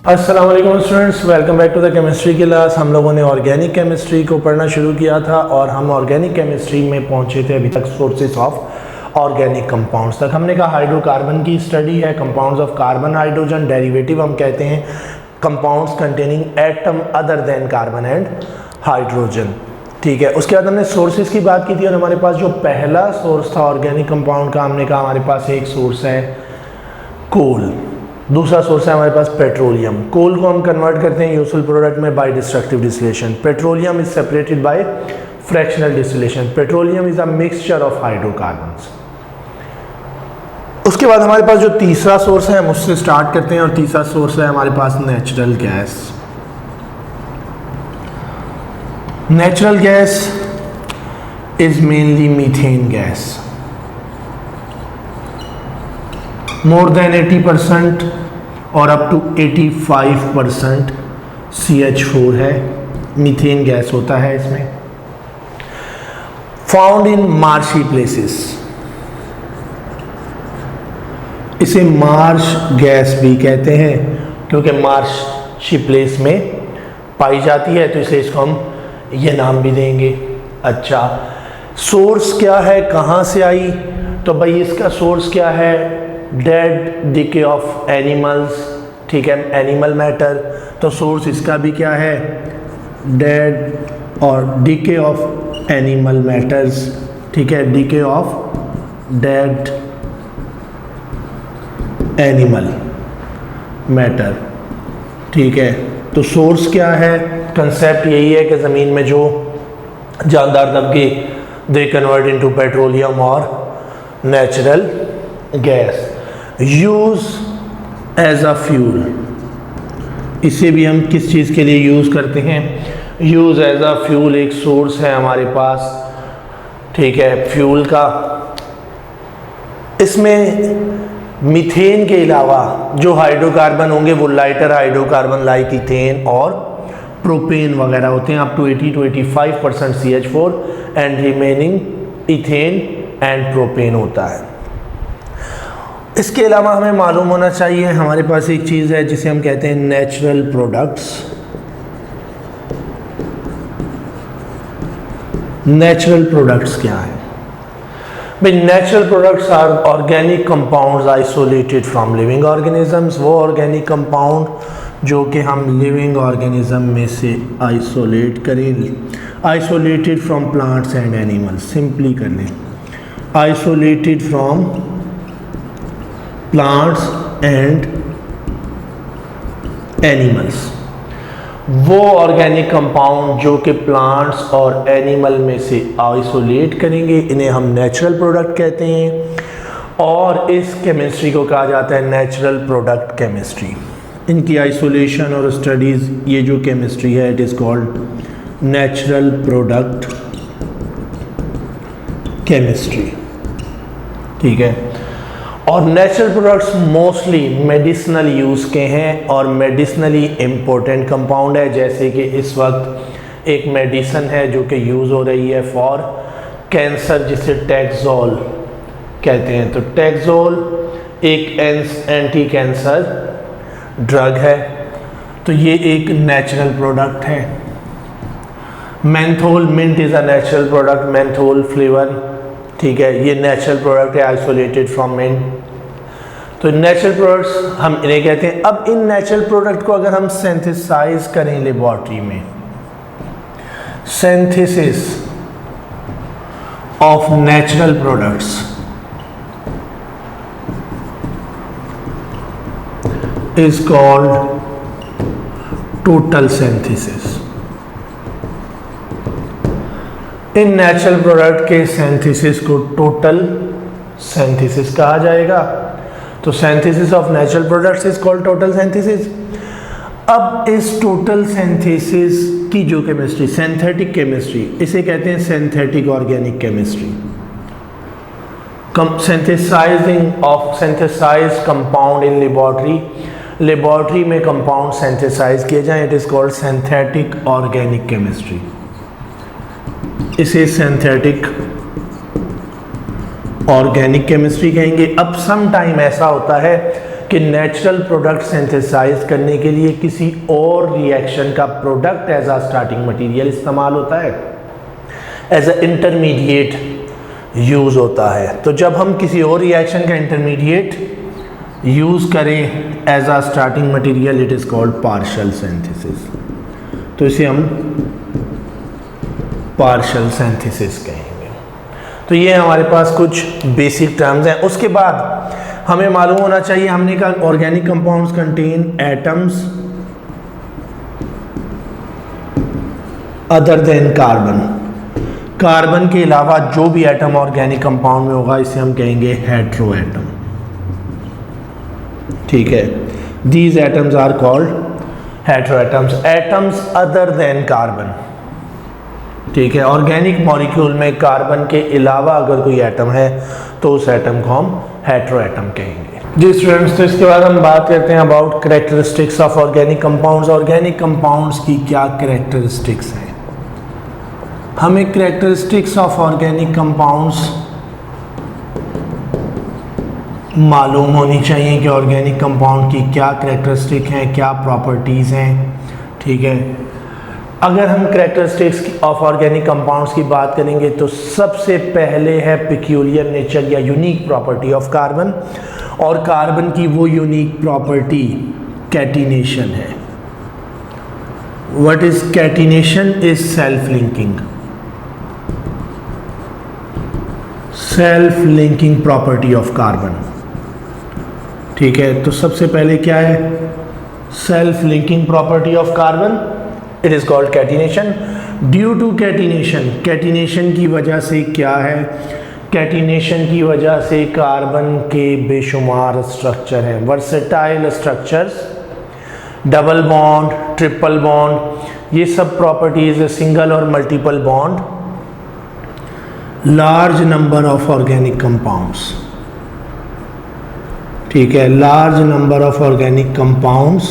अस्सलाम वालेकुम students, welcome back to the chemistry class. हम लोगों ने ऑर्गेनिक केमिस्ट्री को पढ़ना शुरू किया था और हम ऑर्गेनिक केमिस्ट्री में पहुंचे थे अभी तक सोर्सेज ऑफ ऑर्गेनिक कंपाउंड्स तक। हमने कहा हाइड्रोकार्बन की स्टडी है, compounds of carbon hydrogen, derivative हम कहते हैं compounds containing atom other than carbon and hydrogen. ठीक है, उसके बाद हमने सोर्सेज की बात की थी और हमारे पास जो पहला सोर्स था ऑर्गेनिक कंपाउंड का, हमने कहा हमारे पास एक सोर्स है कोल, दूसरा सोर्स है हमारे पास पेट्रोलियम। कोल को हम कन्वर्ट करते हैं यूजफुल प्रोडक्ट में by destructive distillation. Petroleum is separated by fractional distillation. Petroleum is a mixture of hydrocarbons. उसके बाद हमारे पास जो तीसरा सोर्स है हम उससे स्टार्ट करते हैं और तीसरा सोर्स है हमारे पास natural gas. Natural gas is mainly methane gas. More than 80% और अप टू 85% CH4 है, मीथेन गैस होता है इसमें। फाउंड इन मार्शी प्लेसेस, इसे मार्श गैस भी कहते हैं क्योंकि मार्शी प्लेस में पाई जाती है, तो इसे इसको हम ये नाम भी देंगे। अच्छा, सोर्स क्या है, कहाँ से आई? तो भाई इसका सोर्स क्या है? Dead decay of animals. ठीक है, एनिमल मैटर, तो सोर्स इसका भी क्या है? डेड और डिके ऑफ एनिमल मैटर्स। ठीक है, decay of dead animal matter. ठीक है, तो सोर्स क्या है? कंसेप्ट यही है कि ज़मीन में जो जानदार तबके दे कन्वर्ट इनटू पेट्रोलियम और natural gas. Use as a fuel, इसे भी हम किस चीज़ के लिए यूज़ करते हैं? यूज एज अ फ्यूल एक सोर्स है हमारे पास। ठीक है, फ्यूल का। इसमें मीथेन के अलावा जो हाइड्रोकार्बन होंगे वो लाइटर हाइड्रोकार्बन लाइक इथेन और प्रोपेन वगैरह होते हैं। Up to 80 to 85% CH4 and remaining ethane and propane होता है। इसके अलावा हमें मालूम होना चाहिए हमारे पास एक चीज़ है जिसे हम कहते हैं नेचुरल प्रोडक्ट्स। नेचुरल प्रोडक्ट्स क्या है भाई? Natural products are organic compounds isolated from living organisms. वो ऑर्गेनिक कंपाउंड जो कि हम लिविंग ऑर्गेनिज्म में से आइसोलेट करें, isolated from plants and animals. Simply कर लें, isolated from plants and animals. वो ऑर्गेनिक कंपाउंड जो कि प्लांट्स और एनिमल में से आइसोलेट करेंगे, इन्हें हम नेचुरल प्रोडक्ट कहते हैं और इस केमिस्ट्री को कहा जाता है नेचुरल प्रोडक्ट केमिस्ट्री। इनकी आइसोलेशन और स्टडीज़, ये जो केमिस्ट्री है it is called natural product chemistry. ठीक है, और natural products mostly medicinal use के हैं और मेडिसिनली इम्पोर्टेंट कंपाउंड है। जैसे कि इस वक्त एक मेडिसिन है जो कि यूज़ हो रही है फॉर कैंसर, जिसे टैक्सोल कहते हैं। तो टैक्सोल एक एंटी कैंसर ड्रग है, तो ये एक नेचुरल प्रोडक्ट है। Menthol, mint is a natural product, menthol flavour. ठीक है, ये नेचुरल प्रोडक्ट है आइसोलेटेड फ्रॉम मिंट। तो नेचुरल प्रोडक्ट्स हम इन्हें कहते हैं। अब इन नेचुरल प्रोडक्ट को अगर हम सिंथेसाइज करें लेबोरेटरी में, synthesis of natural products is called total synthesis. In natural product के सिंथेसिस को टोटल सिंथेसिस कहा जाएगा। तो synthesis of natural products is called total synthesis. अब इस टोटल सिंथेसिस की जो केमिस्ट्री, सिंथेटिक केमिस्ट्री, इसे कहते हैं synthetic organic chemistry. Synthesizing of synthesize compound in laboratory, laboratory में कंपाउंड सिंथेसाइज किए जाएं, it is called synthetic organic chemistry. इसे सिंथेटिक ऑर्गेनिक केमिस्ट्री कहेंगे। अब सम टाइम ऐसा होता है कि नेचुरल प्रोडक्ट सिंथेसाइज करने के लिए किसी और रिएक्शन का product as a starting material इस्तेमाल होता है, एज अ इंटरमीडिएट यूज़ होता है। तो जब हम किसी और रिएक्शन का इंटरमीडिएट यूज़ करें as a starting material, it is called partial synthesis. तो इसे हम पार्शियल सिंथेसिस कहेंगे। तो ये हमारे पास कुछ बेसिक टर्म्स हैं। उसके बाद हमें मालूम होना चाहिए, हमने कहा organic compounds contain atoms other than carbon. Carbon के अलावा जो भी एटम ऑर्गेनिक कंपाउंड में होगा इसे हम कहेंगे हेटेरो एटम। ठीक है, these atoms are called hetero atoms, atoms other than carbon. ठीक है, ऑर्गेनिक मॉलिक्यूल में कार्बन के अलावा अगर कोई एटम है तो उस एटम को हम हेटेरो एटम कहेंगे। जी स्टूडेंट्स, तो इसके बाद हम बात करते हैं about characteristics of organic compounds. Organic compounds की क्या कैरेक्टरिस्टिक्स हैं? हमें कैरेक्टरिस्टिक्स ऑफ ऑर्गेनिक कंपाउंड्स मालूम होनी चाहिए कि ऑर्गेनिक कंपाउंड की क्या कैरेक्टरिस्टिक हैं, क्या प्रॉपर्टीज़ हैं। ठीक है, अगर हम कैरेक्टरिस्टिक्स ऑफ ऑर्गेनिक कंपाउंड्स की बात करेंगे तो सबसे पहले है पिक्यूलियर नेचर या यूनिक प्रॉपर्टी ऑफ कार्बन, और कार्बन की वो यूनिक प्रॉपर्टी कैटिनेशन है। What is catenation? Is self linking, self linking property of carbon. ठीक है, तो सबसे पहले क्या है? Self linking property of carbon, it is called catenation. Due to catenation, catenation की वजह से क्या है? कैटिनेशन की वजह से कार्बन के बेशुमार स्ट्रक्चर हैं, versatile structures, double bond, triple bond, ये सब प्रॉपर्टीज, सिंगल और multiple bond, large number of organic compounds. ठीक है, large number of organic compounds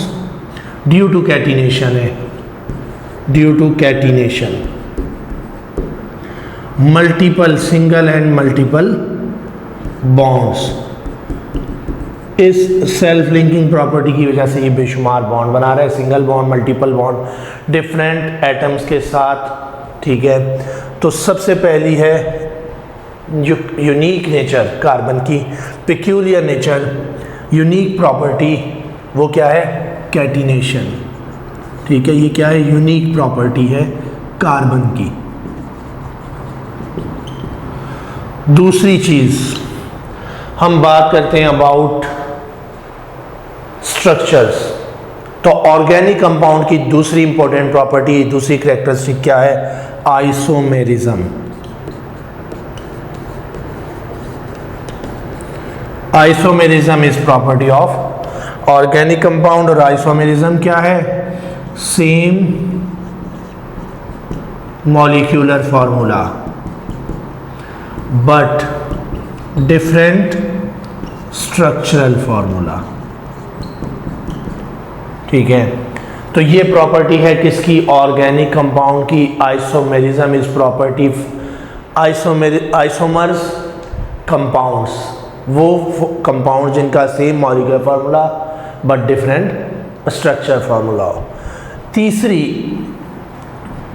due to catenation है, due to catenation. Multiple, single and multiple bonds, इस self linking property की वजह से ये बेशुमार बॉन्ड बना रहा है, single bond, multiple bond, different atoms के साथ। ठीक है, तो सबसे पहली है जो यूनिक नेचर कार्बन की, पिक्यूलियर नेचर, यूनिक प्रॉपर्टी, वो क्या है? कैटिनेशन। ठीक है, ये क्या है? यूनिक प्रॉपर्टी है कार्बन की। दूसरी चीज हम बात करते हैं अबाउट स्ट्रक्चर्स। तो ऑर्गेनिक कंपाउंड की दूसरी इंपॉर्टेंट प्रॉपर्टी, दूसरी कैरेक्टरिस्टिक क्या है? Isomerism. Isomerism is property of organic compound. और आइसोमेरिज्म क्या है? Same molecular formula but different structural formula. ठीक है, तो ये प्रॉपर्टी है किसकी? ऑर्गेनिक कंपाउंड की। Isomerism is property isomers compounds, वो कंपाउंड जिनका same molecular formula but different structure formula हो। तीसरी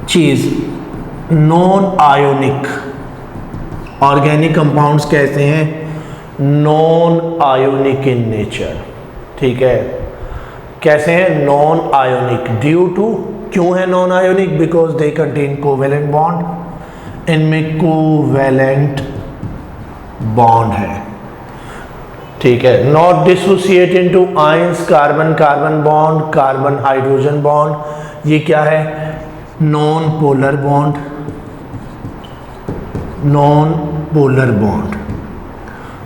चीज, नॉन आयोनिक। ऑर्गेनिक कंपाउंड्स कैसे हैं? Non ionic in nature. ठीक है, कैसे हैं? Non ionic. ड्यू टू, क्यों है non ionic? Because they contain covalent bond, इनमें कोवेलेंट बॉन्ड है। ठीक है, not dissociate into ions, carbon carbon bond, carbon hydrogen bond, ये क्या है? Non polar bond, non polar bond.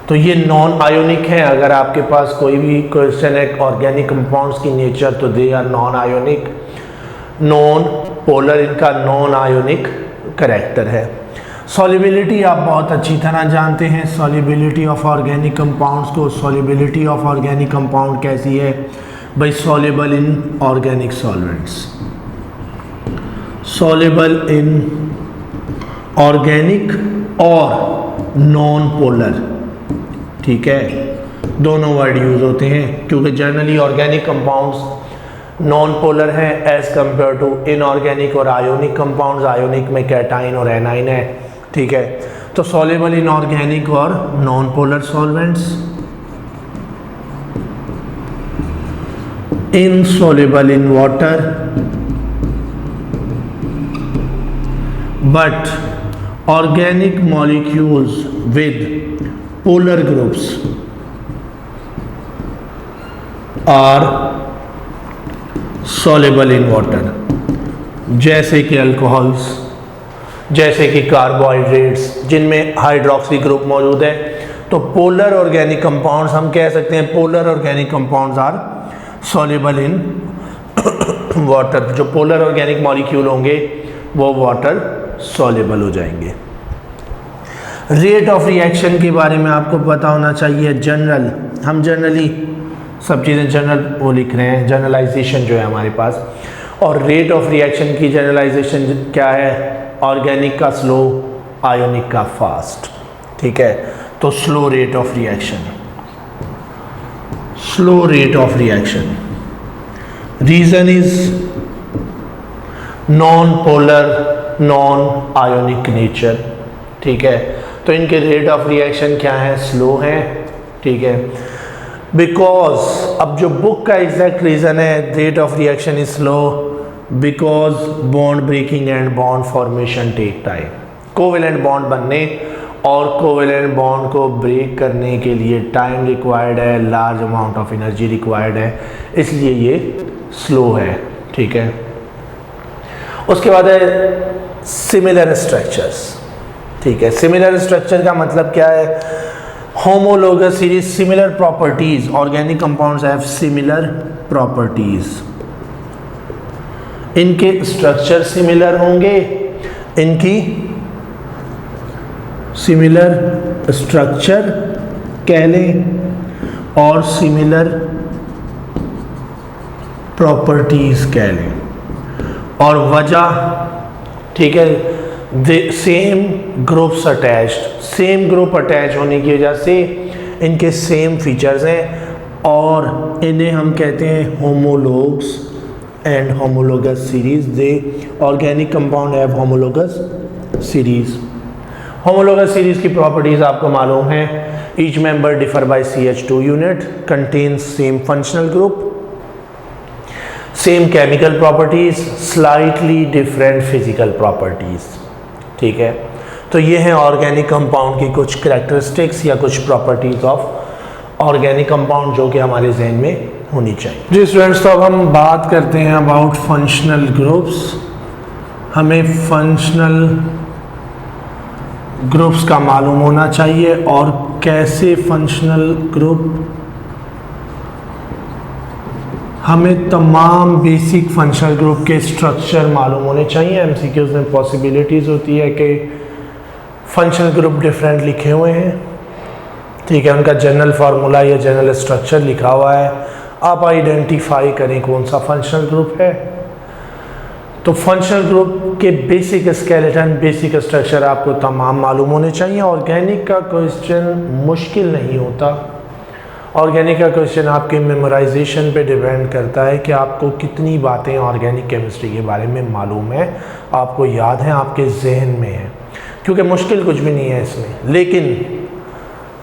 तो ये नॉन आयोनिक है। अगर आपके पास कोई भी क्वेश्चन है ऑर्गेनिक कंपाउंड्स की नेचर, तो they are non ionic, non polar, इनका नॉन आयोनिक करेक्टर है। सॉल्युबिलिटी आप बहुत अच्छी तरह जानते हैं, सॉल्युबिलिटी ऑफ ऑर्गेनिक कंपाउंड्स को। सॉल्युबिलिटी ऑफ ऑर्गेनिक कंपाउंड कैसी है भाई? Soluble in organic solvents, soluble in organic और नॉन पोलर। ठीक है, दोनों वर्ड यूज होते हैं क्योंकि generally organic compounds non polar हैं एज कंपेयर टू इनऑर्गेनिक और आयोनिक कंपाउंड्स। आयोनिक में कैटाइन और एनाइन है, ठीक है। तो सॉल्युबल इन ऑर्गेनिक और non polar solvents, insoluble in water but organic molecules with polar groups are soluble in water, जैसे कि अल्कोहल्स, जैसे कि कार्बोहाइड्रेट्स जिनमें हाइड्रोक्सी ग्रुप मौजूद है। तो पोलर ऑर्गेनिक कंपाउंड्स हम कह सकते हैं polar organic compounds are soluble in water. जो पोलर ऑर्गेनिक मॉलिक्यूल होंगे वो वाटर सॉल्युबल हो जाएंगे। रेट ऑफ रिएक्शन के बारे में आपको पता होना चाहिए। जनरल, हम जनरली सब चीज़ें जनरल वो लिख रहे हैं, जनरलाइजेशन जो है हमारे पास। और रेट ऑफ रिएक्शन की जनरलाइजेशन क्या है? ऑर्गेनिक का स्लो, आयोनिक का फास्ट, ठीक है। तो slow rate of reaction, slow rate of reaction. Reason is non-polar, non-ionic nature, ठीक है। तो इनके रेट ऑफ रिएक्शन क्या है? स्लो है, ठीक है। बिकॉज अब जो बुक का एग्जैक्ट रीज़न है rate of reaction is slow because bond breaking and bond formation take time. Covalent bond बनने और कोवेलेंट बॉन्ड को ब्रेक करने के लिए टाइम रिक्वायर्ड है, large amount of energy required है, इसलिए ये स्लो है, ठीक है। उसके बाद है सिमिलर स्ट्रक्चर्स, ठीक है। सिमिलर स्ट्रक्चर का मतलब क्या है? Homologous series, similar properties. Organic compounds have similar properties, इनके स्ट्रक्चर सिमिलर होंगे, इनकी सिमिलर स्ट्रक्चर कह लें और सिमिलर प्रॉपर्टीज कह लें। और वजह, ठीक है, same groups attached, same group attach होने की वजह से इनके सेम फीचर्स हैं और इन्हें हम कहते हैं homologues and homologous series. They organic compound have homologous series. Homologous series की प्रॉपर्टीज आपको मालूम है। Each member differ by CH2 unit, contains same functional group, same chemical properties, slightly different physical properties, ठीक है। तो ये हैं ऑर्गेनिक कंपाउंड की कुछ कैरेक्टरिस्टिक्स या कुछ प्रॉपर्टीज ऑफ ऑर्गेनिक कंपाउंड जो कि हमारे जहन में होनी चाहिए। जी स्टूडेंट्स, तो अब हम बात करते हैं अबाउट फंक्शनल ग्रुप्स। हमें फंक्शनल ग्रुप्स का मालूम होना चाहिए और कैसे फंक्शनल ग्रुप, हमें तमाम बेसिक फंक्शनल ग्रुप के स्ट्रक्चर मालूम होने चाहिए। MCQs में पॉसिबिलिटीज़ होती है कि फंक्शनल ग्रुप डिफरेंट लिखे हुए हैं, ठीक है, उनका जनरल फार्मूला या जनरल स्ट्रक्चर लिखा हुआ है, आप आइडेंटिफाई करें कौन सा फंक्शनल ग्रुप है। तो फंक्शनल ग्रुप के बेसिक स्केलेटन, बेसिक स्ट्रक्चर आपको तमाम मालूम होने चाहिए। ऑर्गेनिक का क्वेश्चन मुश्किल नहीं होता। ऑर्गेनिक का क्वेश्चन आपके मेमोराइजेशन पे डिपेंड करता है कि आपको कितनी बातें ऑर्गेनिक केमिस्ट्री के बारे में मालूम है, आपको याद है, आपके जहन में है। क्योंकि मुश्किल कुछ भी नहीं है इसमें, लेकिन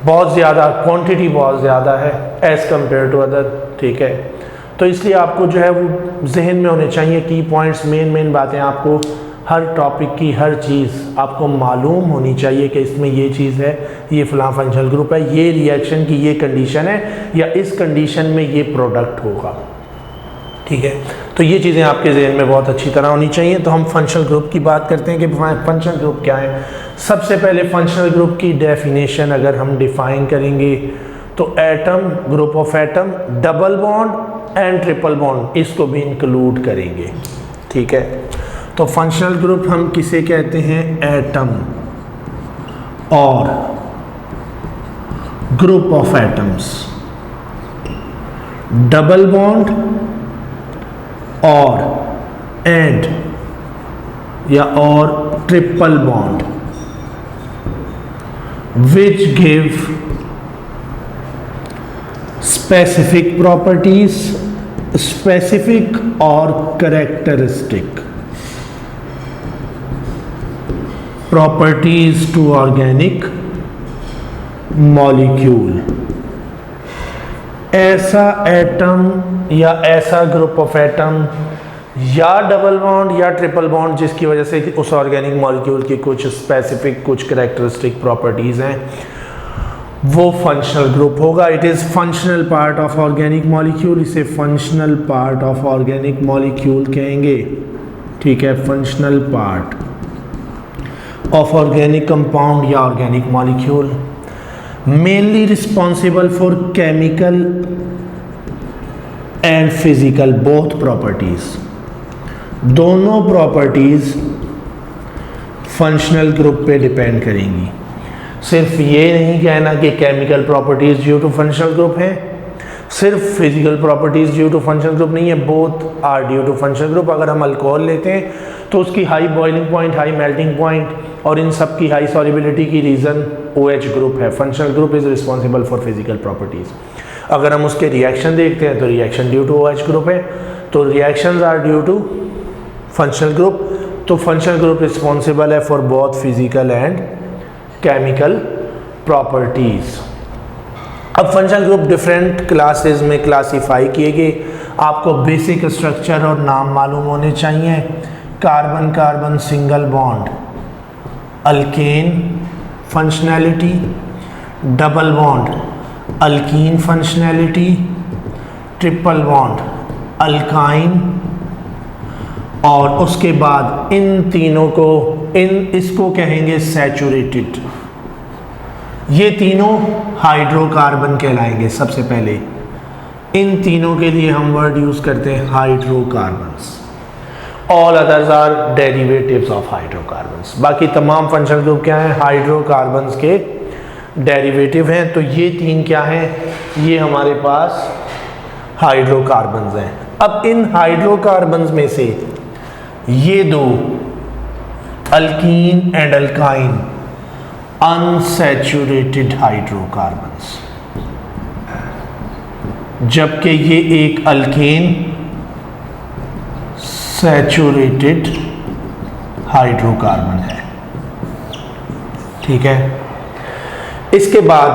बहुत ज़्यादा क्वांटिटी बहुत ज़्यादा है एज़ कम्पेयर टू अदर, ठीक है। तो इसलिए आपको जो है वो जहन में होने चाहिए की पॉइंट्स, मेन बातें आपको हर टॉपिक की हर चीज़ आपको मालूम होनी चाहिए कि इसमें ये चीज़ है, ये फलां फंक्शनल ग्रुप है, ये रिएक्शन की ये कंडीशन है या इस कंडीशन में ये प्रोडक्ट होगा, ठीक है। तो ये चीज़ें आपके जहन में बहुत अच्छी तरह होनी चाहिए। तो हम फंक्शनल ग्रुप की बात करते हैं कि फंक्शनल ग्रुप क्या है। सबसे पहले फंक्शनल ग्रुप की डेफिनेशन अगर हम डिफाइन करेंगे तो atom, group of atom, double bond and triple bond, इसको भी इंक्लूड करेंगे, ठीक है। तो फंक्शनल ग्रुप हम किसे कहते हैं? एटम और group of atoms, double bond और एंड या और triple bond which give specific properties, specific और characteristic properties to organic molecule. ऐसा एटम या ऐसा ग्रुप ऑफ एटम या डबल बॉन्ड या ट्रिपल बॉन्ड जिसकी वजह से उस ऑर्गेनिक मॉलिक्यूल की कुछ स्पेसिफिक कुछ कैरेक्टरिस्टिक प्रॉपर्टीज हैं, वो फंक्शनल ग्रुप होगा। It is functional part of organic molecule, इसे functional part of organic molecule कहेंगे। ठीक है, functional part of organic compound या organic molecule, mainly responsible for chemical and physical both properties. दोनों properties functional group पे depend करेंगी। सिर्फ ये नहीं कहना कि chemical properties due to functional group है, सिर्फ physical properties due to functional group नहीं है, both are due to functional group. अगर हम अल्कोहल लेते हैं तो उसकी high boiling point, high melting point और इन सब की हाई सॉल्युबिलिटी की रीज़न OH ग्रुप है। Functional group is responsible for physical properties. अगर हम उसके रिएक्शन देखते हैं तो reaction due to OH group है, तो reactions are due to functional group. तो फंक्शनल ग्रुप रिस्पॉन्सिबल है for both physical and chemical properties. अब फंक्शनल ग्रुप डिफरेंट क्लासेस में क्लासीफाई किए गए। आपको बेसिक स्ट्रक्चर और नाम मालूम होने चाहिए। Carbon carbon single bond alkane functionality, double bond alkyne functionality, triple bond alkyne, और उसके बाद इन तीनों को इसको कहेंगे सैचुरेटेड। ये तीनों हाइड्रोकार्बन कहलाएंगे। सबसे पहले इन तीनों के लिए हम वर्ड यूज करते हैं hydrocarbons. All others are derivatives of hydrocarbons. बाकी तमाम फंक्शनल ग्रुप क्या हैं? हाइड्रोकार्बन्स के डेरिवेटिव हैं। तो ये तीन क्या हैं? ये हमारे पास हाइड्रोकार्बन्स हैं। अब इन हाइड्रोकार्बन्स में से ये दो alkyne and alkyne unsaturated hydrocarbons, जबकि ये एक अल्केन सैचुरेटेड हाइड्रोकार्बन है। ठीक है, इसके बाद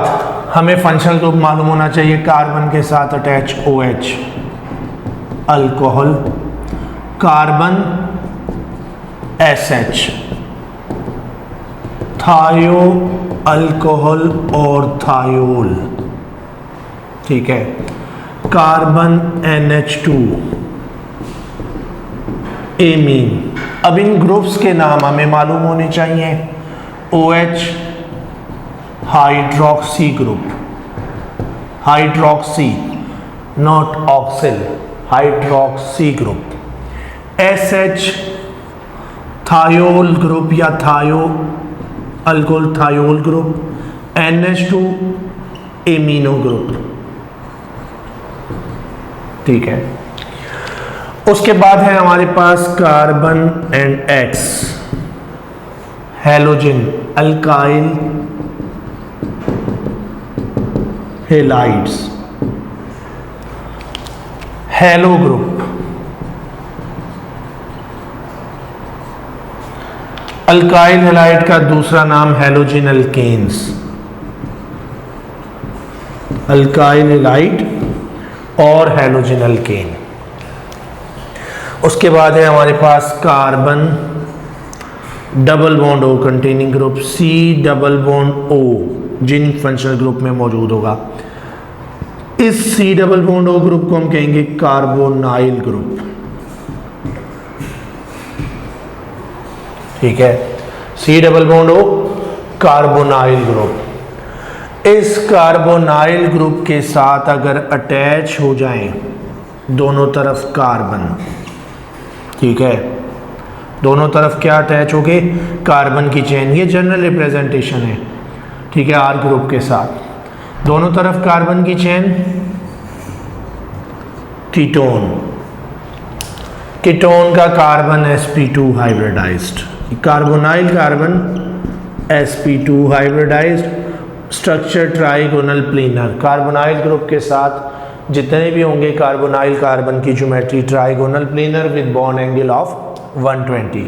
हमें फंक्शनल ग्रुप मालूम होना चाहिए। कार्बन के साथ attach OH alcohol, carbon SH थायो अल्कोहल और थायोल। ठीक है, कार्बन NH2 एमीन। अब इन ग्रुप्स के नाम हमें मालूम होने चाहिए। OH hydroxy group, hydroxy not oxyl, hydroxy group. SH thiol group या thio alcohol thiol group. NH2 amino group. ठीक है, उसके बाद है हमारे पास carbon and X halogen alkyl halides, halo group. Alkyl halide का दूसरा नाम हेलोजन अल्केन्स, अल्काइल हेलाइड और हेलोजन अल्केन। उसके बाद है हमारे पास carbon double bond O containing group, C double bond O जिन फंक्शनल ग्रुप में मौजूद होगा। इस C double bond O group को हम कहेंगे कार्बोनाइल ग्रुप। ठीक है, C double bond O carbonyl group. इस कार्बोनाइल ग्रुप के साथ अगर अटैच हो जाएं दोनों तरफ कार्बन, ठीक है, दोनों तरफ क्या अटैच हो गए? कार्बन की चेन। ये जनरल रिप्रेजेंटेशन है। ठीक है, R ग्रुप के साथ दोनों तरफ कार्बन की चेन, कीटोन, कीटोन का carbon sp2 hybridized, carbonyl carbon sp2 hybridized, structure trigonal planar. Carbonyl group के साथ जितने भी होंगे कार्बोनाइल कार्बन की geometry trigonal planar with bond angle of 120।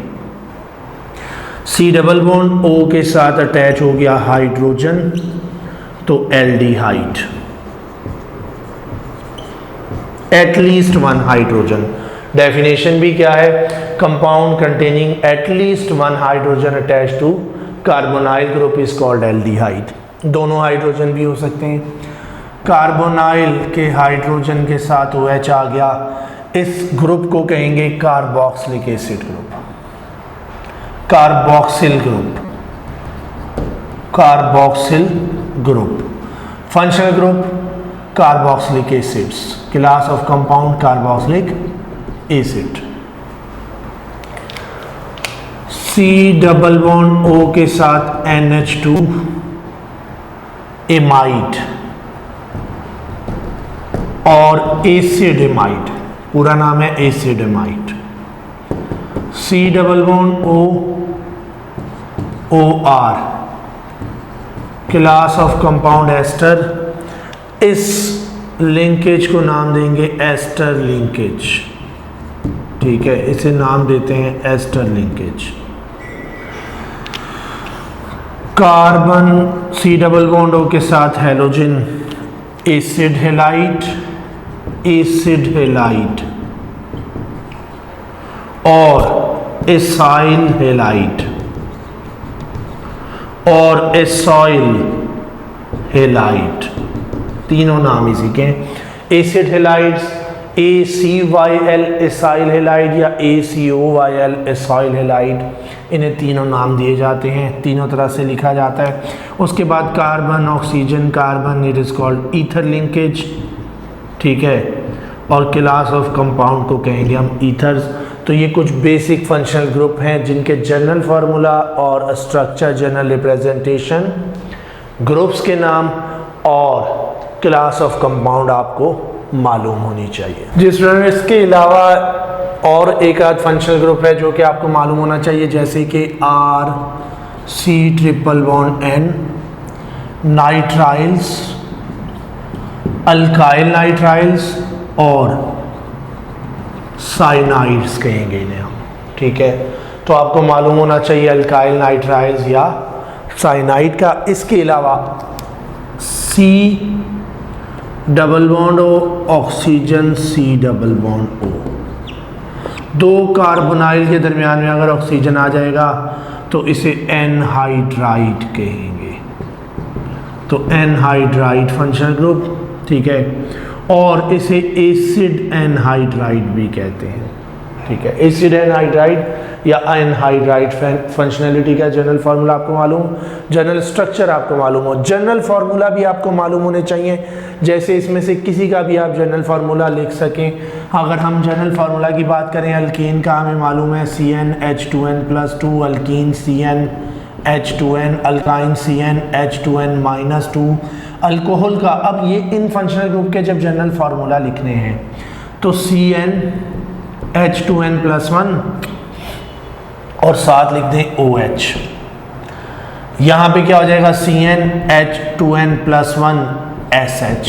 C double bond O के साथ अटैच हो गया हाइड्रोजन, तो aldehyde, at least one hydrogen. Definition भी क्या है, compound containing at least one hydrogen attach to carbonyl group is called aldehyde. दोनों हाइड्रोजन भी हो सकते हैं। कार्बोनाइल के हाइड्रोजन के साथ OH आ गया, इस ग्रुप को कहेंगे carboxylic acid group, carboxyl group, carboxyl group. Functional group carboxylic acids, class of compound carboxylic acid. C double bond O के साथ NH2 एमाइड और एसिड एमाइड, पूरा नाम है acid amide. C double bond O OR, class of compound ester, इस linkage को नाम देंगे एस्टर लिंकेज, ठीक है, इसे नाम देते हैं ester linkage. Carbon C double bond O के साथ halogen acid halide, acid halide और एसाइल हेलाइड और एसॉइल हेलाइड, तीनों नाम इसी के। Acid halides ACYL acyl halide या ACOYL एसॉइल हेलाइड, इन्हें तीनों नाम दिए जाते हैं, तीनों तरह से लिखा जाता है। उसके बाद carbon oxygen carbon, it is called ether linkage, ठीक है, और क्लास ऑफ कंपाउंड को कहेंगे हम ईथर्स। तो ये कुछ बेसिक फंक्शनल ग्रुप हैं जिनके जनरल फार्मूला और स्ट्रक्चर, जनरल रिप्रेजेंटेशन, ग्रुप्स के नाम और क्लास ऑफ कंपाउंड आपको मालूम होनी चाहिए। जिस तरह इसके अलावा और एक आध फंक्शनल ग्रुप है जो कि आपको मालूम होना चाहिए, जैसे कि RC triple bond N, nitriles, alkyl nitriles और साइनाइड्स कहेंगे इन्हें हम, ठीक है। तो आपको मालूम होना चाहिए अल्काइल नाइट्राइल्स या साइनाइड का। इसके अलावा C double bond O oxygen C double bond O, दो कार्बोनाइल के दरमियान में अगर ऑक्सीजन आ जाएगा तो इसे एनहाइड्राइड कहेंगे, तो एनहाइड्राइड फंक्शनल ग्रुप, ठीक है, और इसे एसिड एनहाइड्राइड भी कहते हैं, ठीक है। एसिड एनहाइड्राइड या एनहाइड्राइड फंक्शनलिटी का जनरल फार्मूला आपको मालूम, जनरल स्ट्रक्चर आपको मालूम हो, जनरल फार्मूला भी आपको मालूम होने चाहिए, जैसे इसमें से किसी का भी आप जनरल फार्मूला लिख सकें। अगर हम जनरल फार्मूला की बात करें, अल्कीन का हमें मालूम है CnH2n+2, alkyne CnH2n, alkyne CnH2n-2, alcohol का। अब ये इन फंक्शनल ग्रुप के जब जनरल फार्मूला लिखने हैं तो CnH2n+1 और साथ लिख दें OH। यहाँ पे क्या हो जाएगा, CnH2n+1 SH,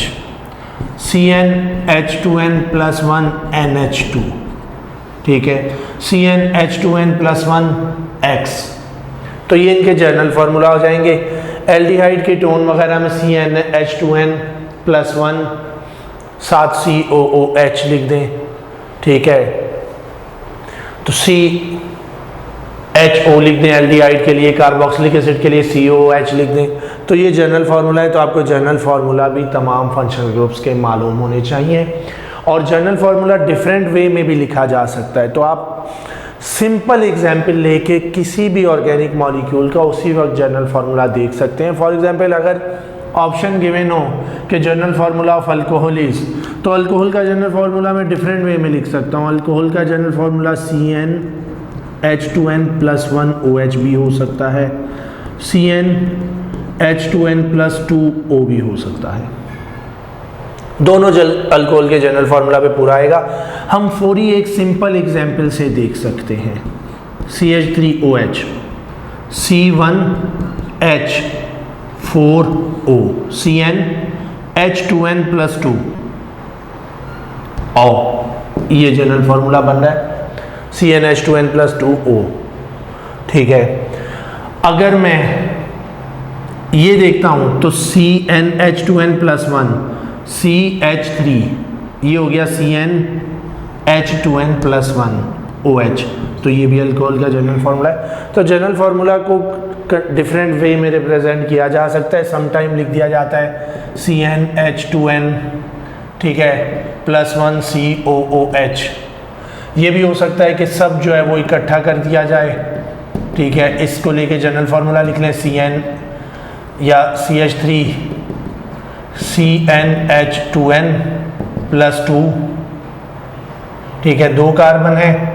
CnH2n+1 NH2, ठीक है, CnH2n+1 X। तो ये इनके जनरल फार्मूला हो जाएंगे। एल्डिहाइड के टोन वगैरह में CnH2n+1 साथ COOH लिख दें, ठीक है, तो CHO लिख दें एल्डिहाइड के लिए, कार्बोक्सिलिक एसिड के लिए COOH लिख दें। तो ये जनरल फार्मूला है, तो आपको जनरल फार्मूला भी तमाम फंक्शनल ग्रुप्स के मालूम होने चाहिए। और जनरल फार्मूला डिफरेंट वे में भी लिखा जा सकता है, तो आप सिंपल एग्जाम्पल लेके किसी भी ऑर्गेनिक मॉलिक्यूल का उसी वक्त जनरल फार्मूला देख सकते हैं। फॉर एग्जांपल अगर ऑप्शन गिवन हो कि general formula of alcohol is, तो अल्कोहल का जनरल फार्मूला मैं डिफरेंट वे में लिख सकता हूँ। अल्कोहल का जनरल फार्मूला CnH2n+1 OH भी हो सकता है, CnH2n+2O भी हो सकता है। दोनों अल्कोहल के जनरल फार्मूला पे पूरा आएगा। हम फौरी एक सिंपल एग्जाम्पल से देख सकते हैं। CH3OH, C1H4O, CnH2n+2, और ये जनरल फार्मूला बन रहा है CnH2n+2O। ठीक है, अगर मैं ये देखता हूं तो CnH2n+1 CH3, ये हो गया CnH2n+1 OH, तो ये भी अल्कोहल का जनरल फार्मूला है। तो जनरल फार्मूला को डिफरेंट वे में रिप्रेजेंट किया जा सकता है। समटाइम लिख दिया जाता है CnH2n, ठीक है, +1 COOH। ये भी हो सकता है कि सब जो है वो इकट्ठा कर दिया जाए, ठीक है, इसको लेके जनरल फार्मूला लिख लें CN या CH3 CnH2n+2, ठीक है, 2 कार्बन है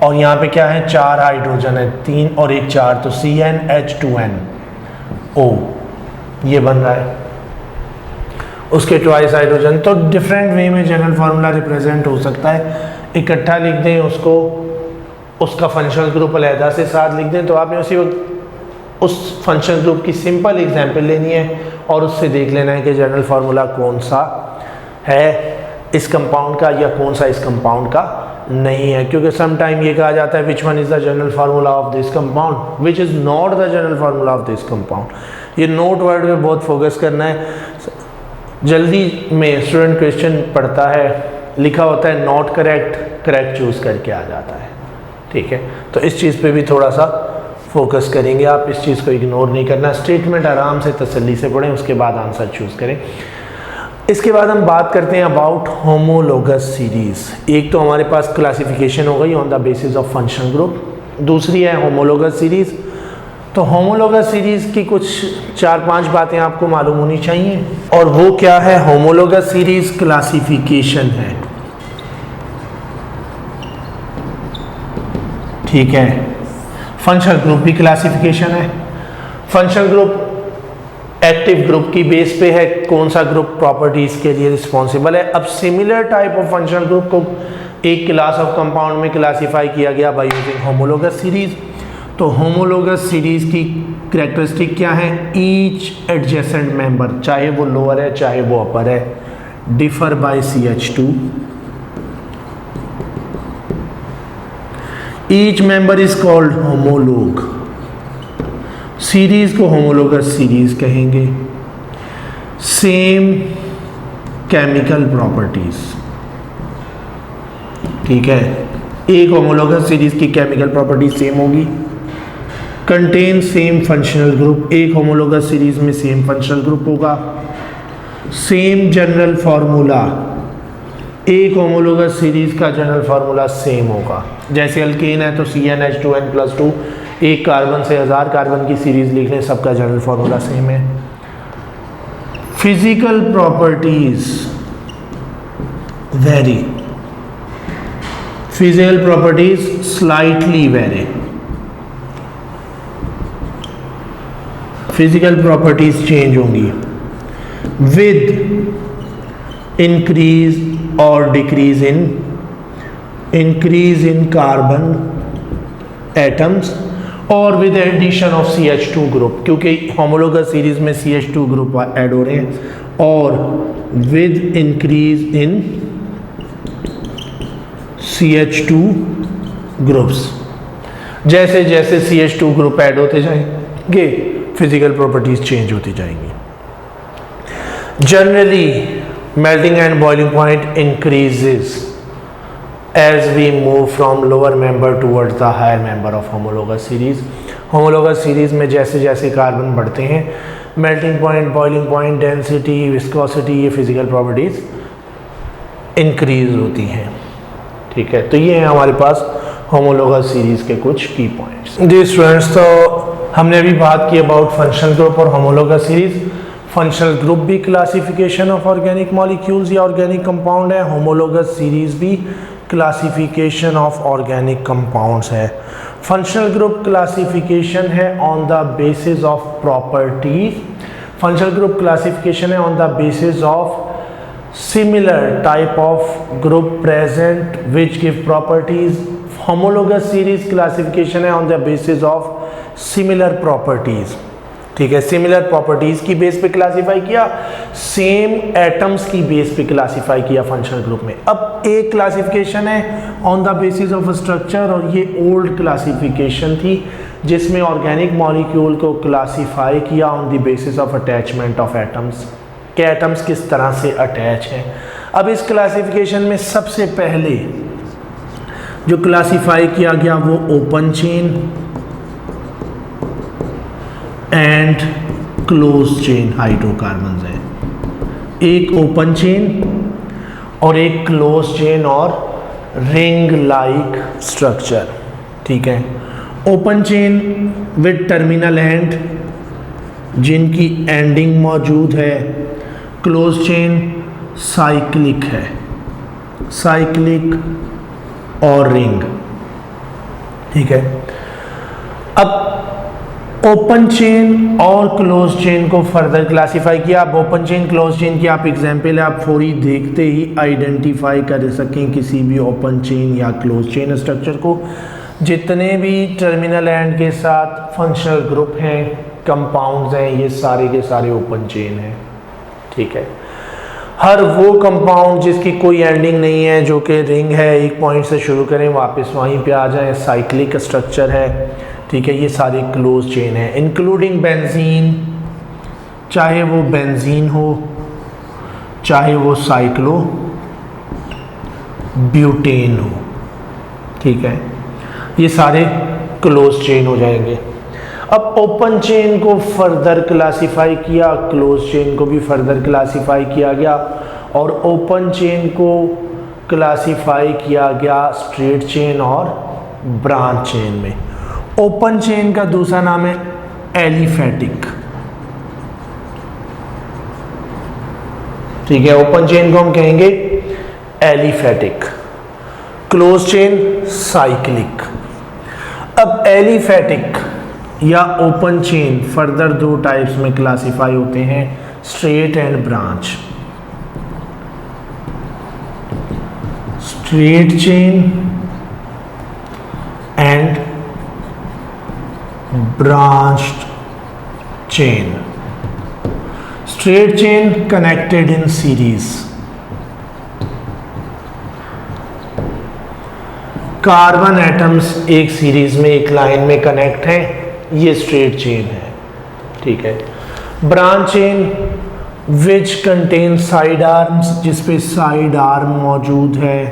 और यहाँ पे क्या है, 4 हाइड्रोजन है, 3 और 1 4, तो CnH2nO ये बन रहा है, उसके ट्वाइस हाइड्रोजन। तो डिफरेंट वे में जनरल फार्मूला रिप्रेजेंट हो सकता है। इकट्ठा लिख दें उसको, उसका फंक्शनल ग्रुप अलहदा से साथ लिख दें, तो आपने उसी वक्त उस फंक्शनल ग्रुप की सिंपल एग्जांपल लेनी है और उससे देख लेना है कि जनरल फार्मूला कौन सा है इस कंपाउंड का या कौन सा इस कंपाउंड का नहीं है। क्योंकि सम टाइम ये कहा जाता है which one is the general formula of this compound, which is not the general formula of this compound. ये नोट वर्ड पे बहुत फोकस करना है। जल्दी में स्टूडेंट क्वेश्चन पढ़ता है, लिखा होता है नॉट करेक्ट, करेक्ट चूज़ करके आ जाता है, ठीक है। तो इस चीज़ पे भी थोड़ा सा फोकस करेंगे, आप इस चीज़ को इग्नोर नहीं करना। स्टेटमेंट आराम से तसल्ली से पढ़ें, उसके बाद आंसर चूज़ करें। इसके बाद हम बात करते हैं अबाउट होमोलोगस सीरीज़। एक तो हमारे पास क्लासिफिकेशन हो गई on the basis of functional group, दूसरी है होमोलोगस सीरीज़। तो होमोलोगस सीरीज़ की कुछ 4-5 बातें आपको मालूम होनी चाहिए, और वो क्या है, होमोलोगस सीरीज़ क्लासिफिकेशन है, ठीक है। फंक्शनल ग्रुप भी क्लासिफिकेशन है। फंक्शनल ग्रुप एक्टिव ग्रुप की बेस पे है, कौन सा ग्रुप प्रॉपर्टीज के लिए रिस्पॉन्सिबल है। अब similar type of functional group को एक क्लास ऑफ कंपाउंड में क्लासिफाई किया गया बाय यूजिंग होमोलोगस सीरीज। तो होमोलोगस सीरीज की कैरेक्टरिस्टिक क्या है, ईच एडजेसेंट मेंबर, चाहे वो लोअर है चाहे वो अपर है, differ by CH2, each member is called homologue. Series को होमोलोगस सीरीज कहेंगे। सेम केमिकल प्रॉपर्टीज, ठीक है, एक होमोलोगस सीरीज की केमिकल प्रॉपर्टी सेम होगी। कंटेन सेम फंक्शनल ग्रुप, एक होमोलोगस सीरीज में सेम फंक्शनल ग्रुप होगा। सेम जनरल फार्मूला, एक होमोलोगस सीरीज का जनरल फार्मूला सेम होगा। जैसे अल्केन है तो CnH2n+2, एक कार्बन से 1000 कार्बन की सीरीज लिख लें, सबका जनरल फार्मूला सेम है। Physical properties vary, physical properties slightly vary, physical properties change होंगी विद इंक्रीज और डिक्रीज इन कार्बन एटम्स और with addition of CH2 group, क्योंकि होमोलोगस सीरीज में CH2 ग्रुप ऐड हो रहे हैं, और with increase in CH2 groups. जैसे जैसे CH2 ग्रुप ऐड होते जाएंगे फिजिकल प्रॉपर्टीज चेंज होती जाएंगी। Generally melting and boiling point increases as we move from lower member towards the higher member of homologous series. homologous series में जैसे जैसे carbon बढ़ते हैं, melting point, boiling point, density, viscosity, ये physical properties increase होती हैं, ठीक है। तो ये है हमारे पास homologous series के कुछ key points। जी स्टूडेंट्स, तो हमने अभी बात की about functional group और homologous series। फंक्शनल ग्रुप भी क्लासिफिकेशन ऑफ ऑर्गेनिक मॉलिक्यूल्स या ऑर्गेनिक कंपाउंड है, होमोलोगस सीरीज भी क्लासिफिकेशन ऑफ ऑर्गेनिक कंपाउंड्स है। फंक्शनल ग्रुप क्लासिफिकेशन है on the basis of properties, functional group classification है on the basis of similar type of group present which give properties. Homologous series classification है on the basis of similar properties, ठीक है, similar properties की base पे classify किया, same atoms की base पे classify किया फंक्शनल ग्रुप में। अब एक क्लासिफिकेशन है on the basis of structure, और ये ओल्ड क्लासिफिकेशन थी जिसमें ऑर्गेनिक मॉलिक्यूल को क्लासिफाई किया on the basis of attachment of atoms, के एटम्स किस तरह से अटैच हैं। अब इस क्लासिफिकेशन में सबसे पहले जो क्लासिफाई किया गया वो open chain and close chain hydrocarbons है। एक ओपन चेन और एक क्लोज चेन और रिंग लाइक स्ट्रक्चर, ठीक है। Open chain with terminal and जिनकी एंडिंग मौजूद है, क्लोज चेन साइक्लिक है, साइक्लिक और रिंग, ठीक है। अब ओपन चेन और क्लोज चेन को फर्दर क्लासिफाई किया। अब ओपन चेन क्लोज चेन की आप एग्जांपल है, आप फौरी देखते ही आइडेंटिफाई कर सकें किसी भी ओपन चेन या क्लोज चेन स्ट्रक्चर को। जितने भी टर्मिनल एंड के साथ फंक्शनल ग्रुप हैं, कंपाउंड्स हैं, ये सारे के सारे ओपन चेन हैं, ठीक है। हर वो कंपाउंड जिसकी कोई एंडिंग नहीं है, जो कि रिंग है, एक पॉइंट से शुरू करें वापस वहीं पे आ जाए, साइक्लिक स्ट्रक्चर है, ठीक है, ये सारे क्लोज चेन है, इंक्लूडिंग बेंजीन, चाहे वो बेंजीन हो चाहे वो साइक्लो ब्यूटेन हो, ठीक है, ये सारे क्लोज चेन हो जाएंगे। अब ओपन चेन को फर्दर क्लासिफाई किया, क्लोज चेन को भी फर्दर क्लासिफाई किया गया, और ओपन चेन को क्लासिफाई किया गया स्ट्रेट चेन और ब्रांच चेन में। ओपन चेन का दूसरा नाम है एलिफेटिक, ठीक है, ओपन चेन को हम कहेंगे एलिफेटिक, क्लोज चेन साइक्लिक। अब एलिफेटिक या ओपन चेन फर्दर दो टाइप्स में क्लासिफाई होते हैं, straight and branch. Straight chain and branched chain. Straight chain connected in series. Carbon atoms एक सीरीज में एक लाइन में कनेक्ट हैं, ये स्ट्रेट चेन है, ठीक है। Branch chain which contain side arms, जिसपे साइड आर्म मौजूद है,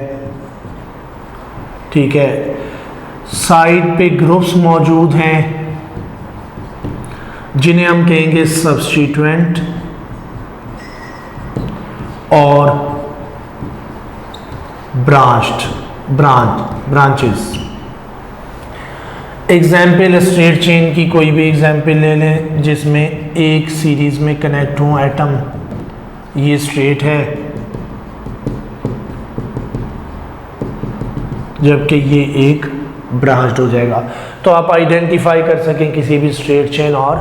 ठीक है, साइड पे ग्रुप्स मौजूद हैं जिन्हें हम कहेंगे सब्स्टिट्यूएंट और ब्रांचेस। एग्जाम्पल स्ट्रेट चेन की कोई भी एग्जाम्पल ले लें जिसमें एक सीरीज में कनेक्ट हो एटम, ये स्ट्रेट है, जबकि ये एक ब्रांच्ड हो जाएगा। तो आप आइडेंटिफाई कर सकें किसी भी स्ट्रेट चेन और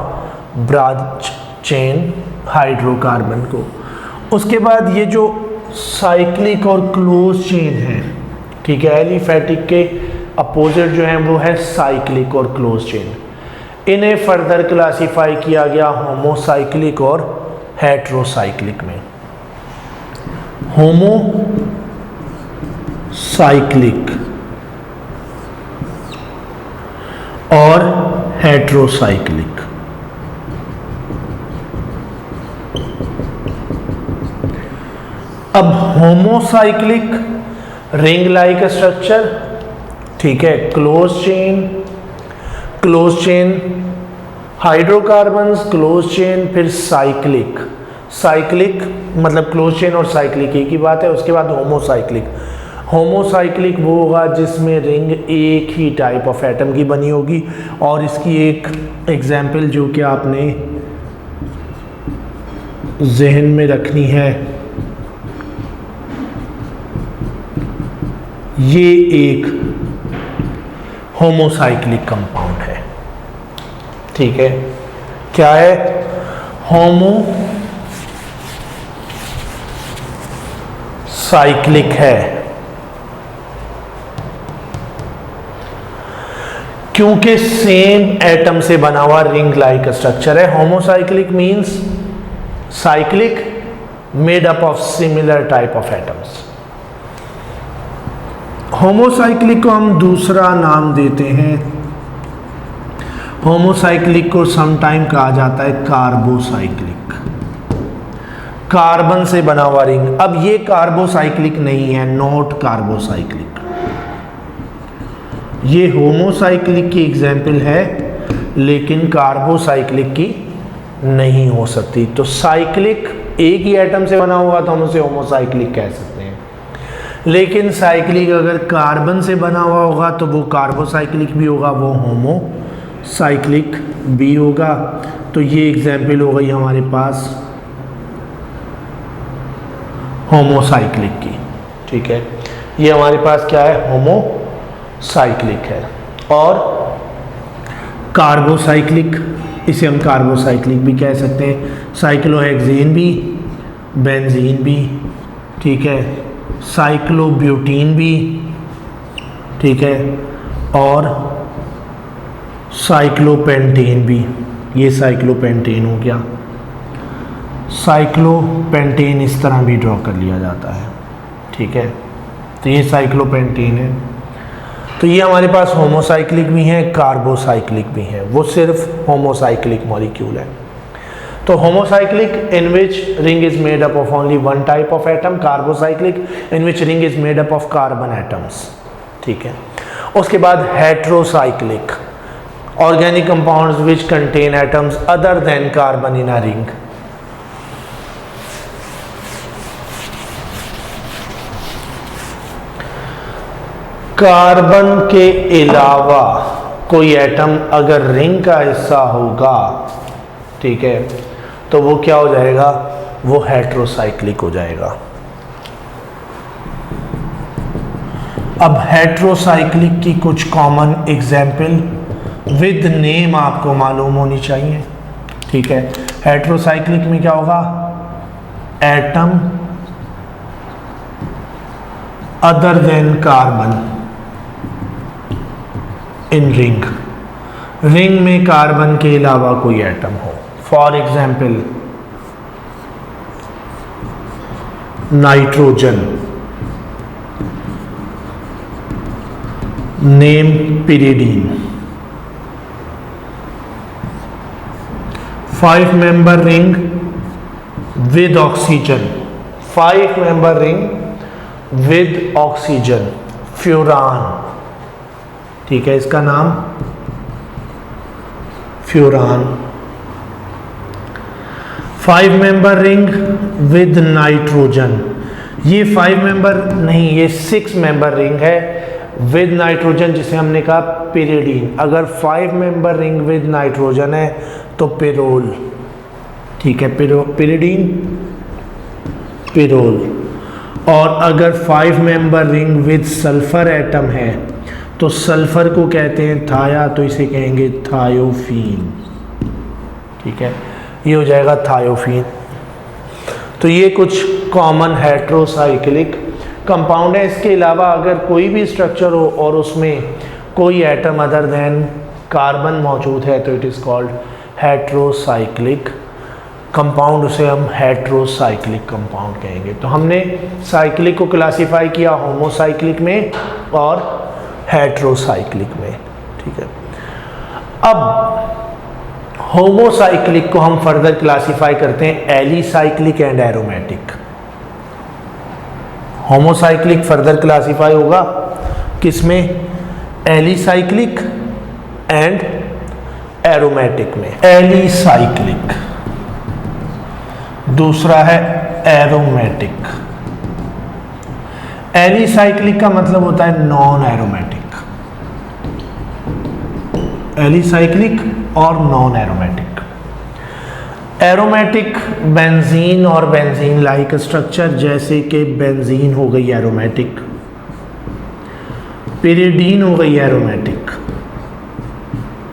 ब्रांच चेन हाइड्रोकार्बन को। उसके बाद ये जो साइक्लिक और क्लोज चेन है, ठीक है, एलिफेटिक के अपोजिट जो है वो है साइक्लिक और क्लोज चेन। इन्हें फर्दर क्लासिफाई किया गया होमोसाइक्लिक और हेट्रोसाइक्लिक में। होमोसाइक्लिक और हेट्रोसाइक्लिक। अब होमोसाइक्लिक रिंग लाइक स्ट्रक्चर, ठीक है, close chain hydrocarbons, close chain, फिर साइक्लिक मतलब क्लोज चेन और साइक्लिक एक ही बात है। उसके बाद होमोसाइक्लिक वो होगा जिसमें रिंग एक ही टाइप ऑफ एटम की बनी होगी, और इसकी एक एग्जाम्पल जो कि आपने जहन में रखनी है, ये एक होमोसाइक्लिक कंपाउंड है, ठीक है, क्या है, होमोसाइक्लिक है। क्योंकि सेम एटम से बना हुआ रिंग लाइक स्ट्रक्चर है। Homocyclic means cyclic made up of similar type of atoms. Homocyclic को हम दूसरा नाम देते हैं, होमोसाइक्लिक को समटाइम कहा जाता है कार्बोसाइक्लिक, कार्बन से बना हुआ रिंग। अब ये कार्बोसाइक्लिक नहीं है, नॉट कार्बोसाइक्लिक, ये होमोसाइक्लिक की एग्जाम्पल है लेकिन कार्बोसाइक्लिक की नहीं हो सकती। तो साइक्लिक एक ही एटम से बना हुआ तो हम उसे होमोसाइक्लिक कह सकते हैं, लेकिन साइक्लिक अगर कार्बन से बना हुआ होगा तो वो कार्बोसाइक्लिक भी होगा, वो होमोसाइक्लिक भी होगा। तो ये एग्जाम्पल हो गई हमारे पास होमोसाइक्लिक की, ठीक है। ये हमारे पास क्या है, होमोसाइक्लिक है। और कार्बोसाइक्लिक, इसे हम कार्बोसाइक्लिक भी कह सकते हैं, साइक्लोहेक्सेन भी, बेंजीन भी, ठीक है, साइक्लोब्यूटीन भी, ठीक है, और साइक्लोपेंटेन भी। ये साइक्लोपेंटेन हो गया, साइक्लोपेंटेन इस तरह भी ड्रॉ कर लिया जाता है, ठीक है। तो ये साइक्लोपेंटेन है। तो ये हमारे पास होमोसाइक्लिक भी हैं, कार्बोसाइक्लिक भी हैं, वो सिर्फ होमोसाइक्लिक मॉलिक्यूल है। तो homocyclic in which ring is made up of only one type of atom, carbocyclic in which ring is made up of carbon atoms, ठीक है। उसके बाद heterocyclic, organic compounds which contain atoms other than carbon in a ring. Carbon के अलावा कोई atom अगर ring का हिस्सा होगा, ठीक है, तो वो क्या हो जाएगा, वो हेट्रोसाइक्लिक हो जाएगा। अब हेट्रोसाइक्लिक की कुछ कॉमन एग्जाम्पल विद नेम आपको मालूम होनी चाहिए, ठीक है। हेट्रोसाइक्लिक में क्या होगा, atom other than carbon in ring, ring में कार्बन के अलावा कोई एटम हो। For example nitrogen, name pyridine, 5 member ring with oxygen, 5 member ring with oxygen, furan, ठीक है, इसका नाम furan. 5 member ring with nitrogen, ये 5 मेंबर नहीं, ये 6 मेंबर रिंग है विद नाइट्रोजन, जिसे हमने कहा पिरिडीन। अगर 5 मेंबर रिंग विद नाइट्रोजन है तो पिरोल, ठीक है, पिरिडीन, पिरोल। और अगर 5 member ring with sulphur atom है तो सल्फर को कहते हैं थाया, तो इसे कहेंगे थायोफीन, ठीक है, ये हो जाएगा थायोफीन। तो ये कुछ कॉमन हेट्रोसाइक्लिक कंपाउंड है। इसके अलावा अगर कोई भी स्ट्रक्चर हो और उसमें कोई एटम अदर देन कार्बन मौजूद है तो it is called heterocyclic compound, उसे हम हेट्रोसाइक्लिक कंपाउंड कहेंगे। तो हमने साइक्लिक को क्लासीफाई किया होमोसाइक्लिक में और हेट्रोसाइक्लिक में, ठीक है। अब होमोसाइक्लिक को हम फर्दर क्लासीफाई करते हैं alicyclic and aromatic. Homocyclic further classify होगा किसमें, एलिसाइक्लिक एंड एरोमेटिक में। एलिसाइक्लिक, दूसरा है एरोमेटिक। एलिसाइक्लिक का मतलब होता है नॉन एरोमेटिक, एलिसाइक्लिक और नॉन एरोमेटिक। एरोमेटिक बेंजीन और बेंजीन लाइक स्ट्रक्चर, जैसे कि बेंजीन हो गई एरोमेटिक, पिरिडीन हो गई aromatic,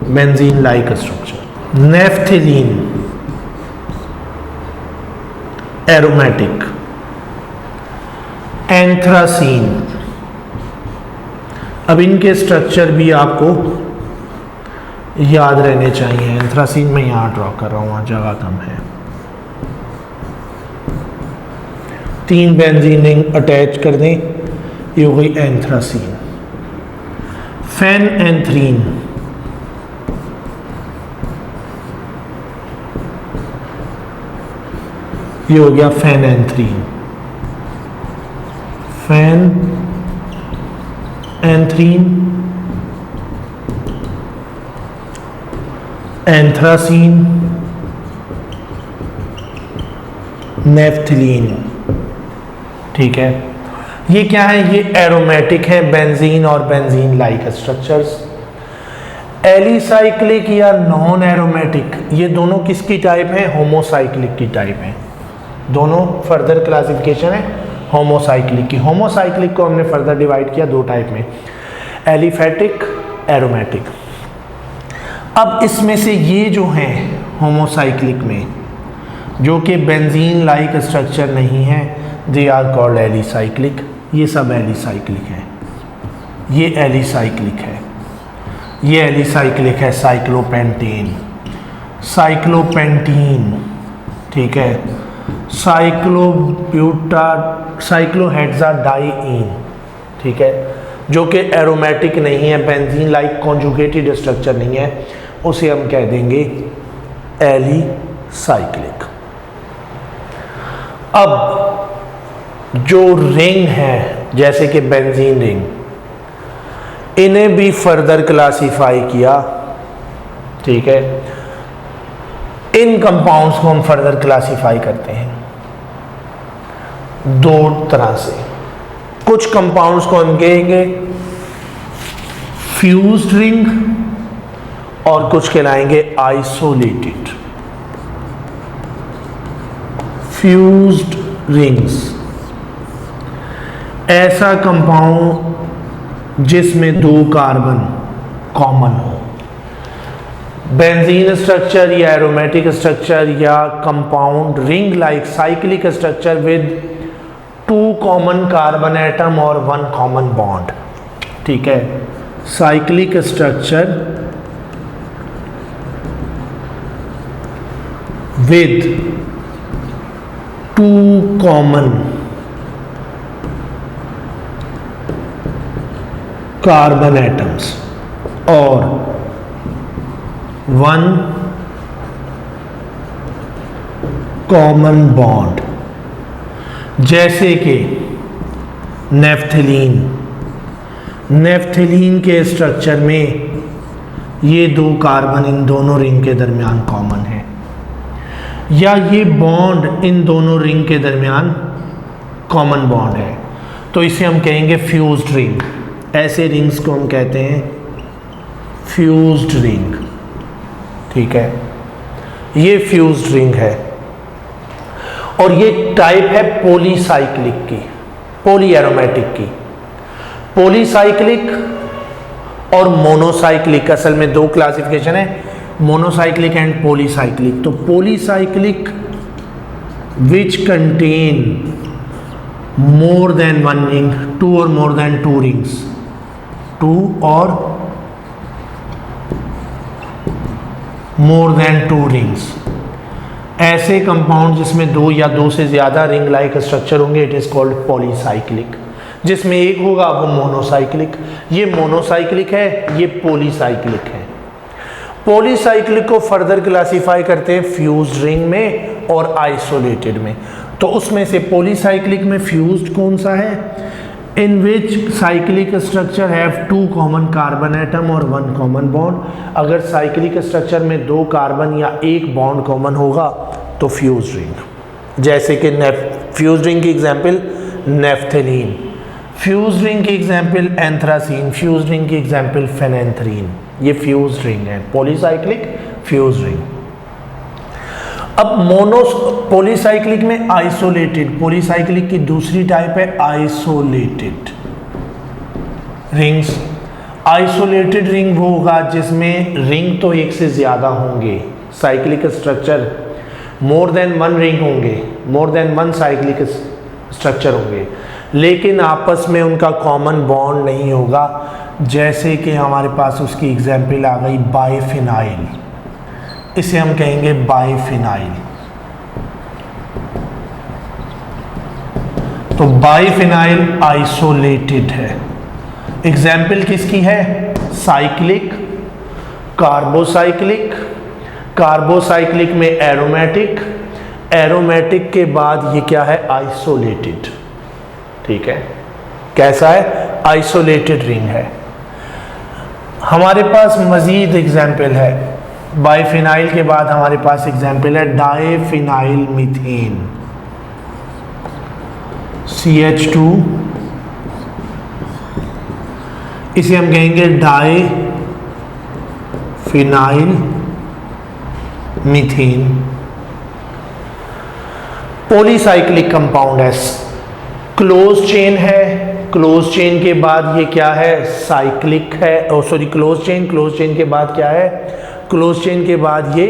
benzene like structure. Naphthalene aromatic, anthracene. अब इनके स्ट्रक्चर भी आपको याद रहने चाहिए। एंथ्रासीन में यहाँ ड्रॉ कर रहा हूँ, वहाँ जगह कम है। 3 बेंजीन रिंग अटैच कर दें, ये हो गई एंथ्रासीन। फेनएंथ्रीन, ये हो गया फेनएंथ्रीन। फेनएंथ्रीन, एंथ्रासीन, नेफ्थलीन। ठीक है, ये क्या है? ये एरोमेटिक है, बेंजीन और बेंजीन लाइक स्ट्रक्चर्स। एलिसाइक्लिक या नॉन एरोमेटिक, ये दोनों किसकी टाइप है? होमोसाइक्लिक की टाइप है। दोनों फर्दर क्लासिफिकेशन है होमोसाइक्लिक की। होमोसाइक्लिक को हमने फर्दर डिवाइड किया 2 टाइप में, एलिफेटिक, एरोमेटिक। अब इसमें से ये जो हैं होमोसाइक्लिक में, जो कि बेंजीन लाइक स्ट्रक्चर नहीं है, दे आर कॉल्ड एलिसाइक्लिक। ये सब एलिसाइक्लिक है, ये एलिसाइक्लिक है, ये एलिसाइक्लिक है। साइक्लोपेंटेन, साइक्लोपेंटीन, ठीक है, साइक्लोहेक्साडाइईन, ठीक है, जो कि एरोमेटिक नहीं है, बेंजीन लाइक कॉन्जुगेटेड स्ट्रक्चर नहीं है, उसे हम कह देंगे एलिसाइक्लिक। अब जो रिंग है जैसे कि बेंजीन रिंग, इन्हें भी फर्दर क्लासिफाई किया। ठीक है, इन कंपाउंड्स को हम फर्दर क्लासिफाई करते हैं 2 तरह से। कुछ कंपाउंड्स को हम कहेंगे फ्यूज्ड रिंग और कुछ कहलाएंगे आइसोलेटेड। फ्यूज्ड रिंग्स, ऐसा कंपाउंड जिसमें 2 कार्बन कॉमन हो। बेंजीन स्ट्रक्चर या एरोमेटिक स्ट्रक्चर या compound ring like cyclic structure with 2 common carbon atom और 1 कॉमन बॉन्ड। ठीक है, cyclic structure with 2 common carbon atoms और 1 कॉमन बॉन्ड, जैसे कि नेफ्थलीन। नेफ्थलीन के स्ट्रक्चर में ये 2 कार्बन इन दोनों रिंग के दरमियान कॉमन है, या ये बॉन्ड इन दोनों रिंग के दरमियान कॉमन बॉन्ड है, तो इसे हम कहेंगे फ्यूज्ड रिंग। ऐसे रिंग्स को हम कहते हैं फ्यूज्ड रिंग। ठीक है, ये फ्यूज्ड रिंग है और ये टाइप है पॉलीसाइक्लिक की, पॉली एरोमेटिक की। पॉलीसाइक्लिक और मोनोसाइक्लिक, असल में 2 क्लासिफिकेशन है, मोनोसाइक्लिक एंड पॉलीसाइक्लिक। तो polycyclic which contain more than 1 ring, 2 और मोर देन 2 रिंग्स, 2 और मोर देन 2 रिंग्स। ऐसे कंपाउंड जिसमें 2 या 2 से ज्यादा रिंग लाइक स्ट्रक्चर होंगे, इट इज कॉल्ड पॉलीसाइक्लिक। जिसमें एक होगा वो मोनोसाइक्लिक। ये मोनोसाइक्लिक है, ये पॉलीसाइक्लिक है। पॉलीसाइक्लिक को फर्दर क्लासिफाई करते हैं फ्यूज्ड रिंग में और आइसोलेटेड में। तो उसमें से पॉलीसाइक्लिक में फ्यूज्ड कौन सा है? In which cyclic structure have 2 common carbon atom और 1 कॉमन बॉन्ड। अगर साइक्लिक स्ट्रक्चर में 2 कार्बन या 1 बॉन्ड कॉमन होगा तो फ्यूज्ड रिंग। जैसे कि फ्यूज्ड रिंग की एग्जांपल नेफ्थलीन, फ्यूज्ड रिंग की एग्जांपल एंथ्रासीन, फ्यूज्ड रिंग की एग्जांपल फेनेंथ्रीन। ये फ्यूज्ड रिंग है, पॉलीसाइक्लिक फ्यूज्ड रिंग। अब पॉलीसाइक्लिक में आइसोलेटेड, पॉलीसाइक्लिक की दूसरी टाइप है आइसोलेटेड रिंग्स। आइसोलेटेड रिंग वो होगा जिसमें रिंग तो एक से ज्यादा होंगे, cyclic structure more than 1 ring होंगे, मोर देन 1 साइक्लिक स्ट्रक्चर होंगे, लेकिन आपस में उनका कॉमन बॉन्ड नहीं होगा। जैसे कि हमारे पास उसकी एग्जाम्पल आ गई बाइफिनाइल, इसे हम कहेंगे बाइफिनाइल। तो बाइफिनाइल आइसोलेटेड है। एग्जाम्पल किसकी है? साइक्लिक, कार्बोसाइक्लिक, कार्बोसाइक्लिक में एरोमेटिक, एरोमेटिक के बाद ये क्या है? आइसोलेटेड। ठीक है, कैसा है? आइसोलेटेड रिंग है। हमारे पास मजीद एग्जाम्पल है, बाइफिनाइल के बाद हमारे पास एग्जाम्पल है डाइफिनाइल मीथेन, CH2, इसे हम कहेंगे डाइफिनाइल मीथेन। पॉलीसाइक्लिक कंपाउंड है, क्लोज चेन है, क्लोज चेन के बाद ये क्या है? साइक्लिक है। सॉरी, क्लोज चेन के बाद क्या है? क्लोज चेन के बाद ये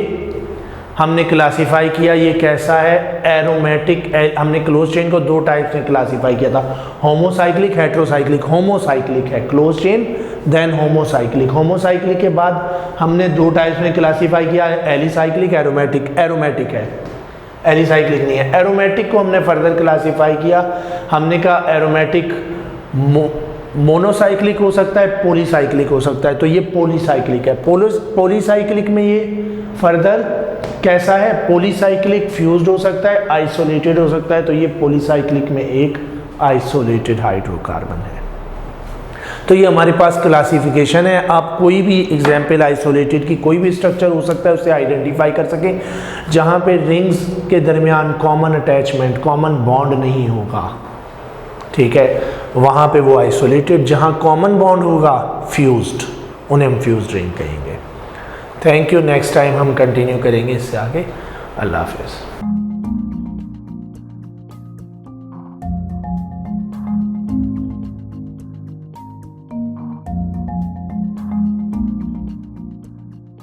हमने क्लासिफाई किया, ये कैसा है? एरोमेटिक। हमने क्लोज चेन को दो टाइप्स में क्लासिफाई किया था, होमोसाइक्लिक, हेट्रोसाइक्लिक। होमोसाइक्लिक है close chain, then homocyclic. Homocyclic के बाद हमने दो टाइप्स में क्लासिफाई किया, एलिसाइक्लिक, एरोमेटिक। एरोमेटिक है, एलिसाइक्लिक नहीं है। एरोमेटिक को हमने फर्दर क्लासिफाई किया, हमने कहा एरोमेटिक मोनोसाइक्लिक हो सकता है, पॉलीसाइक्लिक हो सकता है, तो ये पॉलीसाइक्लिक है। पॉलीसाइक्लिक में ये फर्दर कैसा है? पॉलीसाइक्लिक फ्यूज्ड हो सकता है, आइसोलेटेड हो सकता है, तो ये पॉलीसाइक्लिक में एक आइसोलेटेड हाइड्रोकार्बन है। तो ये हमारे पास क्लासिफिकेशन है। आप कोई भी एग्जाम्पल आइसोलेटेड की कोई भी स्ट्रक्चर हो सकता है, उससे आइडेंटिफाई कर सकें जहाँ पे रिंग्स के दरमियान कॉमन अटैचमेंट, कॉमन बॉन्ड नहीं होगा। ठीक है, वहाँ पे वो आइसोलेटेड, जहाँ कॉमन बॉन्ड होगा फ्यूज्ड, उन्हें हम फ्यूज्ड रिंग कहेंगे। Thank you. नेक्स्ट टाइम हम कंटिन्यू करेंगे इससे आगे। अल्लाह हाफिज़।